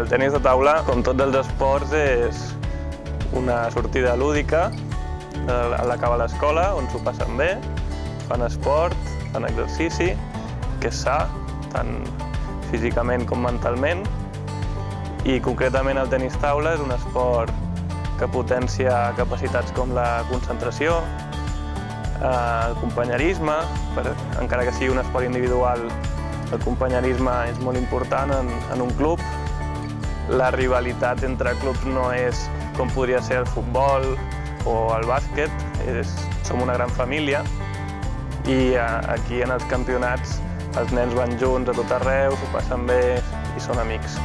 El tenis de taula, com tots els esports, és una sortida lúdica a l'acabar l'escola, on s'ho passen bé, fan esport, fan exercici, que és sa, tant físicament com mentalment, i concretament el tenis taula és un esport que potencia capacitats com la concentració, el companyerisme, encara que sigui un esport individual, el companyerisme és molt important en un club. La rivalitat entre clubs no és com podria ser el futbol o el bàsquet, som una gran família i aquí en els campionats els nens van junts a tot arreu, s'ho passen bé i són amics.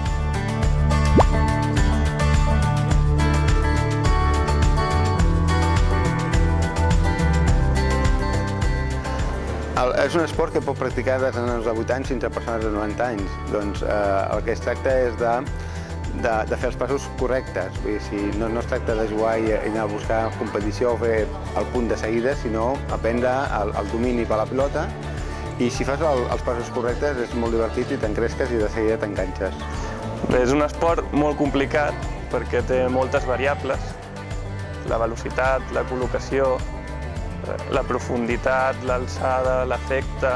És un esport que pot practicar des de nens de 8 anys fins a persones de 90 anys. Doncs el que es tracta és de fer els passos correctes. No es tracta de jugar i anar a buscar competició o fer el punt de seguida, sinó aprendre el domini per la pilota. I si fas els passos correctes és molt divertit i t'encresques i de seguida t'enganxes. Bé, és un esport molt complicat perquè té moltes variables. La velocitat, la col·locació, la profunditat, l'alçada, l'efecte,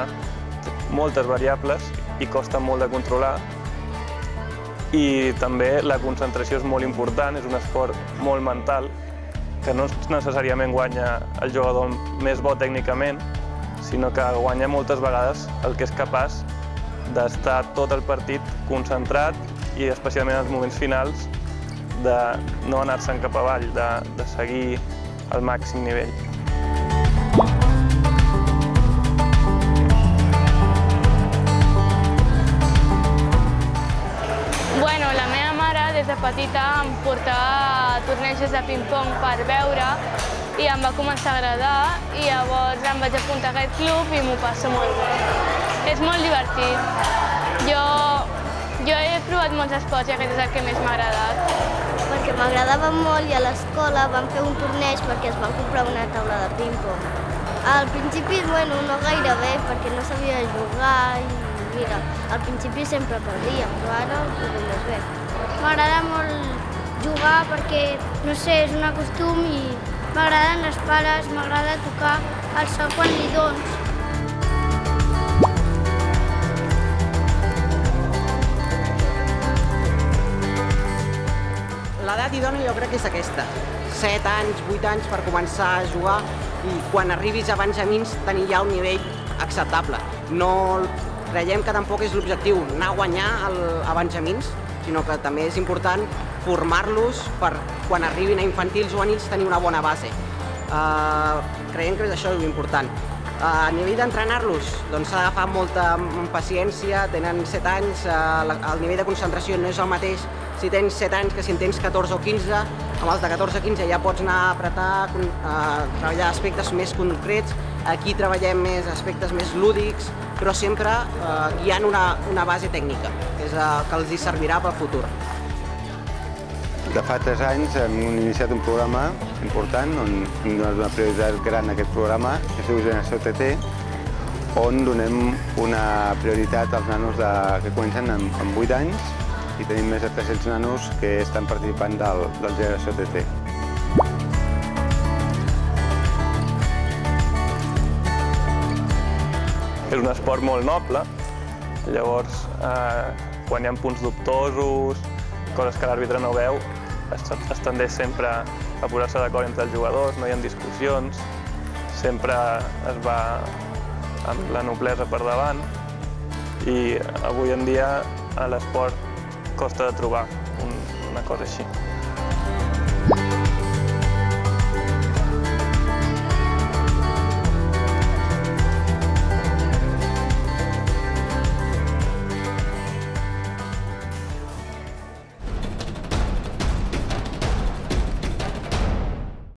moltes variables i costa molt de controlar. I també la concentració és molt important, és un esport molt mental, que no necessàriament guanya el jugador més bo tècnicament, sinó que guanya moltes vegades el que és capaç d'estar tot el partit concentrat i especialment en els moments finals de no anar-se'n cap avall, de seguir al màxim nivell. La meva mare des de petita em portava a tornejos de ping-pong per veure i em va començar a agradar i llavors em vaig apuntar a aquest club i m'ho passo molt bé. És molt divertit. Jo he provat molts esports i aquest és el que més m'ha agradat. Perquè m'agradava molt i a l'escola vam fer un torneig perquè es van comprar una taula de ping-pong. Al principi, no gaire bé perquè no sabia jugar i mira, al principi sempre perdíem, però ara ho puc més bé. M'agrada molt jugar perquè, no sé, és un costum i m'agraden les pales, m'agrada tocar el so quan li dones. L'edat idònia jo crec que és aquesta. 7 anys, 8 anys per començar a jugar i quan arribis a benjamins tenir ja un nivell acceptable. No creiem que tampoc és l'objectiu anar a guanyar a benjamins, sinó que també és important formar-los per quan arribin a infantils o juvenils tenir una bona base. Creiem que és això l'important. A nivell d'entrenar-los, doncs s'ha d'agafar molta paciència, tenen 7 anys, el nivell de concentració no és el mateix si tens 7 anys que si en tens 14 o 15, amb els de 14 o 15 ja pots anar a apretar, treballar aspectes més concrets, aquí treballem més aspectes més lúdics, però sempre guiant una base tècnica, que és el que els servirà pel futur. De fa 3 anys hem iniciat un programa important, on donem una prioritat gran a aquest programa, que es diu Generació TT, on donem una prioritat als nanos que comencen amb 8 anys i tenim més de 300 nanos que estan participant del Generació TT. És un esport molt noble, llavors quan hi ha punts dubtosos, coses que l'àrbitre no veu, es tendeix sempre a posar-se d'acord entre els jugadors, no hi ha discussions, sempre es va amb la noblesa per davant i avui en dia a l'esport costa de trobar una cosa així.